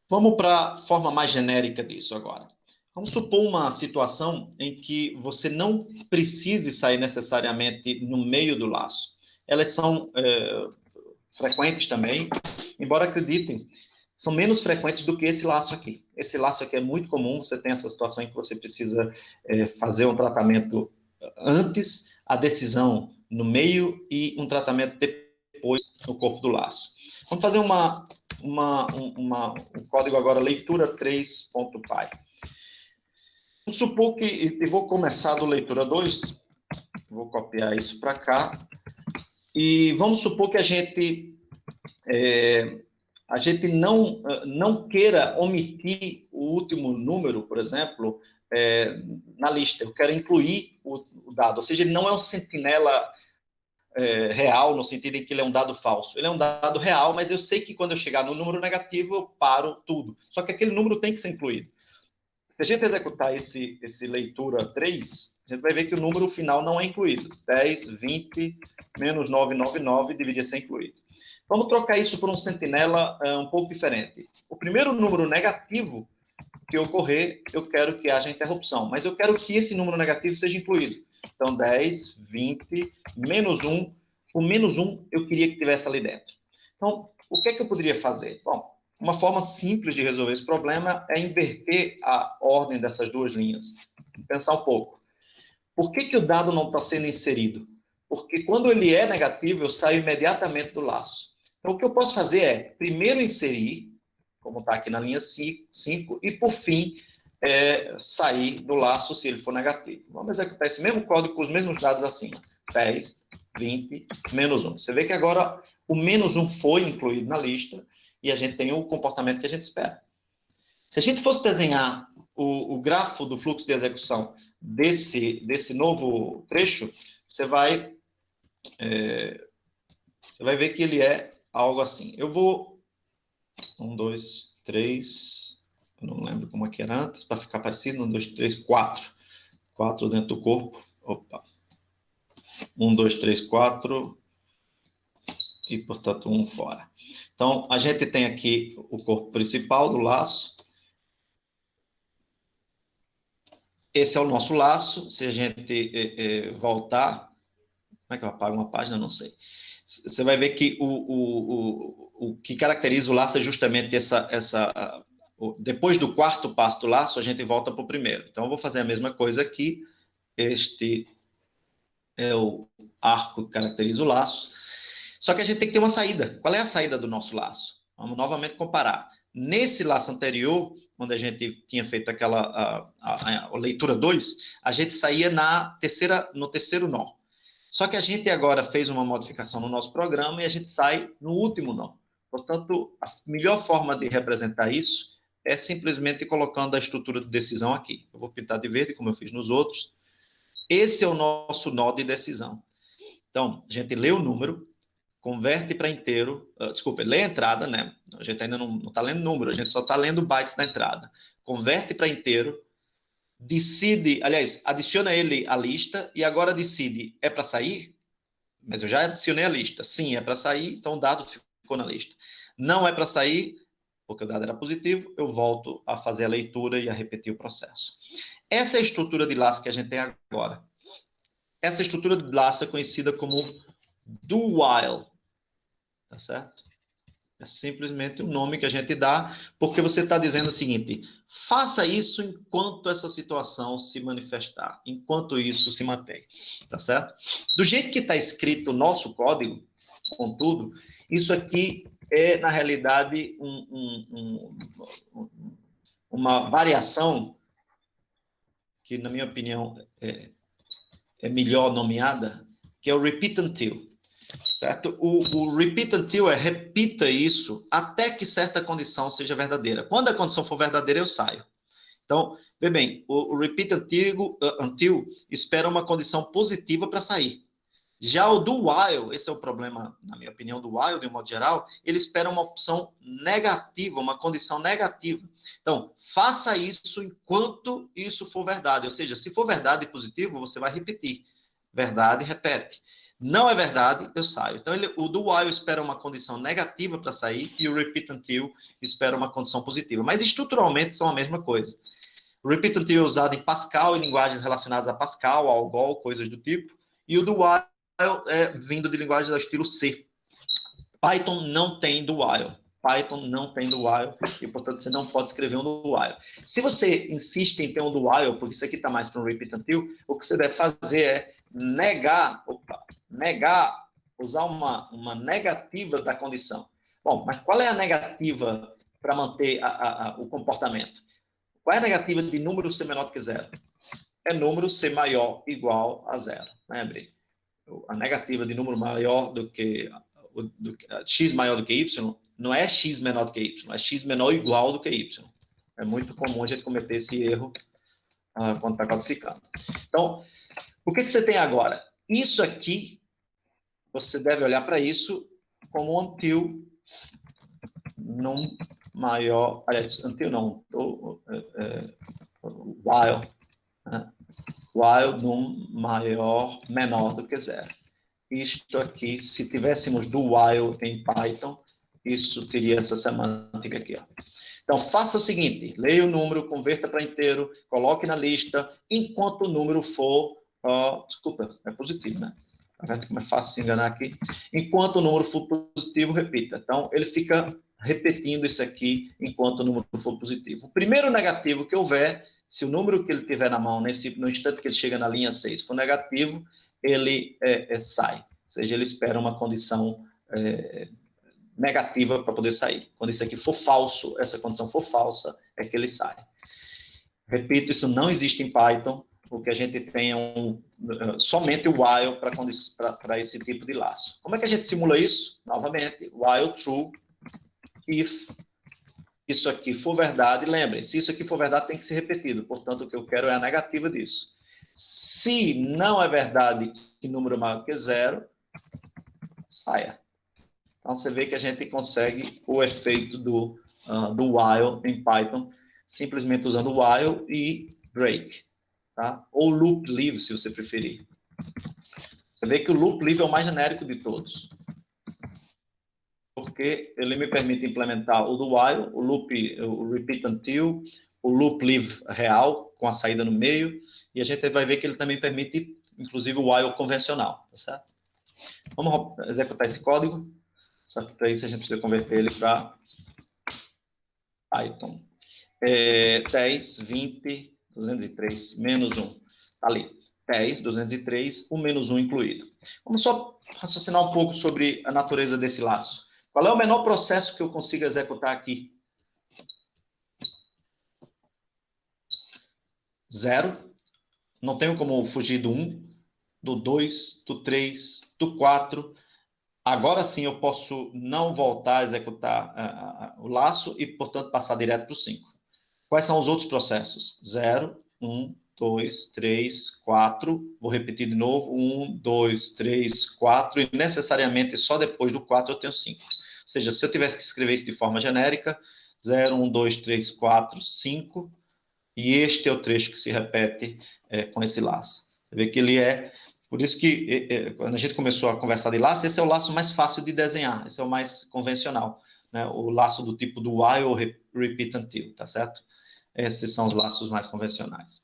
Vamos para a forma mais genérica disso agora. Vamos supor uma situação em que você não precise sair necessariamente no meio do laço. Elas são frequentes também, embora acreditem, são menos frequentes do que esse laço aqui. Esse laço aqui é muito comum, você tem essa situação em que você precisa fazer um tratamento antes, a decisão no meio e um tratamento depois no corpo do laço. Vamos fazer um código agora, leitura 3.py. Vamos supor que, eu vou começar do leitura 2, vou copiar isso para cá, e vamos supor que a gente não queira omitir o último número, por exemplo, na lista. Eu quero incluir o dado, ou seja, ele não é um sentinela real, no sentido em que ele é um dado falso. Ele é um dado real, mas eu sei que quando eu chegar no número negativo, eu paro tudo. Só que aquele número tem que ser incluído. Se a gente executar esse leitura 3, a gente vai ver que o número final não é incluído. 10, 20, menos 999 deveria ser incluído. Vamos trocar isso por um sentinela um pouco diferente. O primeiro número negativo que ocorrer, eu quero que haja interrupção, mas eu quero que esse número negativo seja incluído. Então, 10, 20, menos 1. O menos 1 eu queria que tivesse ali dentro. Então, o que é que eu poderia fazer? Bom, uma forma simples de resolver esse problema é inverter a ordem dessas duas linhas. Pensar um pouco. Por que o dado não está sendo inserido? Porque quando ele é negativo, eu saio imediatamente do laço. Então, o que eu posso fazer é, primeiro inserir, como está aqui na linha 5, e, por fim, sair do laço se ele for negativo. Vamos executar esse mesmo código com os mesmos dados acima. 10, 20, menos 1. Você vê que agora o menos 1 foi incluído na lista e a gente tem o comportamento que a gente espera. Se a gente fosse desenhar o grafo do fluxo de execução desse novo trecho, você vai ver que ele é algo assim. Eu vou 1, 2, 3, eu não lembro como é que era antes, para ficar parecido, 1, 2, 3, 4. 4 dentro do corpo. Opa. 1, 2, 3, 4. E, portanto, 1 fora. Então, a gente tem aqui o corpo principal do laço. Esse é o nosso laço. Se a gente voltar... Como é que eu apago uma página? Não sei. Você vai ver que o que caracteriza o laço é justamente depois do quarto passo do laço, a gente volta para o primeiro. Então, eu vou fazer a mesma coisa aqui. Este é o arco que caracteriza o laço. Só que a gente tem que ter uma saída. Qual é a saída do nosso laço? Vamos novamente comparar. Nesse laço anterior, onde a gente tinha feito aquela a leitura 2, a gente saía no terceiro nó. Só que a gente agora fez uma modificação no nosso programa e a gente sai no último nó. Portanto, a melhor forma de representar isso é simplesmente colocando a estrutura de decisão aqui. Eu vou pintar de verde, como eu fiz nos outros. Esse é o nosso nó de decisão. Então, a gente lê o número, converte para inteiro, lê a entrada, né? A gente ainda não está lendo número, a gente só está lendo bytes da entrada. Converte para inteiro, decide, aliás, adiciona ele à lista e agora decide, é para sair? Mas eu já adicionei a lista. Sim, é para sair, então o dado ficou na lista. Não é para sair, porque o dado era positivo, eu volto a fazer a leitura e a repetir o processo. Essa é a estrutura de laço que a gente tem agora. Essa estrutura de laço é conhecida como do while. Tá certo? É simplesmente o nome que a gente dá, porque você está dizendo o seguinte: faça isso enquanto essa situação se manifestar, enquanto isso se mantém. Tá certo? Do jeito que está escrito o nosso código, contudo, isso aqui é, na realidade, uma variação que, na minha opinião, é melhor nomeada, que é o repeat until. Certo? O repeat until repita isso até que certa condição seja verdadeira. Quando a condição for verdadeira, eu saio. Então, vê bem, o repeat until espera uma condição positiva para sair. Já o do while, esse é o problema, na minha opinião, do while, de um modo geral, ele espera uma opção negativa, uma condição negativa. Então, faça isso enquanto isso for verdade. Ou seja, se for verdade e positivo, você vai repetir. Verdade, repete. não é verdade, eu saio. Então, o do while espera uma condição negativa para sair e o repeat until espera uma condição positiva. Mas, estruturalmente, são a mesma coisa. O repeat until é usado em Pascal e linguagens relacionadas a Pascal, Algol, coisas do tipo. E o do while é vindo de linguagens do estilo C. Python não tem do while. Python não tem do while e, portanto, você não pode escrever um do while. Se você insiste em ter um do while, porque isso aqui está mais para um repeat until, o que você deve fazer é negar, usar uma negativa da condição. Bom, mas qual é a negativa para manter o comportamento? Qual é a negativa de número ser menor do que zero? É número ser maior ou igual a zero. Lembre, a negativa de número maior do que x maior do que y não é x menor do que y, é x menor ou igual do que y. É muito comum a gente cometer esse erro quando está codificando. Então, o que você tem agora? Isso aqui, você deve olhar para isso como until num maior... Aliás, until não, while. Né? While num menor do que zero. Isto aqui, se tivéssemos do while em Python, isso teria essa semântica aqui. Ó. Então, faça o seguinte, leia o número, converta para inteiro, coloque na lista, enquanto o número for... desculpa, é positivo, né? Tá vendo como é fácil se enganar aqui? Enquanto o número for positivo, repita. Então, ele fica repetindo isso aqui enquanto o número for positivo. O primeiro negativo que houver, se o número que ele tiver na mão, no instante que ele chega na linha 6, for negativo, ele sai. Ou seja, ele espera uma condição negativa para poder sair. Quando isso aqui for falso, essa condição for falsa, é que ele sai. Repito, isso não existe em Python. O que a gente tem é somente o while para esse tipo de laço. Como é que a gente simula isso? Novamente, while true, if isso aqui for verdade, lembrem, se isso aqui for verdade, tem que ser repetido. Portanto, o que eu quero é a negativa disso. Se não é verdade que número é maior que zero, saia. Então, você vê que a gente consegue o efeito do while em Python, simplesmente usando while e break. Tá? Ou loop leave, se você preferir. Você vê que o loop leave é o mais genérico de todos. Porque ele me permite implementar o do while, o repeat until, o loop leave real, com a saída no meio, e a gente vai ver que ele também permite, inclusive, o while convencional, tá certo? Vamos executar esse código, só que para isso a gente precisa converter ele para Python. 10, 20, 203, menos 1. Está ali. 10, 203, o menos 1 incluído. Vamos só raciocinar um pouco sobre a natureza desse laço. Qual é o menor processo que eu consigo executar aqui? 0. Não tenho como fugir do 1, do 2, do 3, do 4. Agora sim eu posso não voltar a executar o laço e, portanto, passar direto para o 5. Quais são os outros processos? 0, 1, 2, 3, 4. Vou repetir de novo. 1, 2, 3, 4. E necessariamente só depois do 4 eu tenho 5. Ou seja, se eu tivesse que escrever isso de forma genérica, 0, 1, 2, 3, 4, 5. E este é o trecho que se repete com esse laço. Você vê que ele é... Por isso que, quando a gente começou a conversar de laço, esse é o laço mais fácil de desenhar. Esse é o mais convencional. Né? O laço do tipo do while ou repeat until, tá certo? Esses são os laços mais convencionais.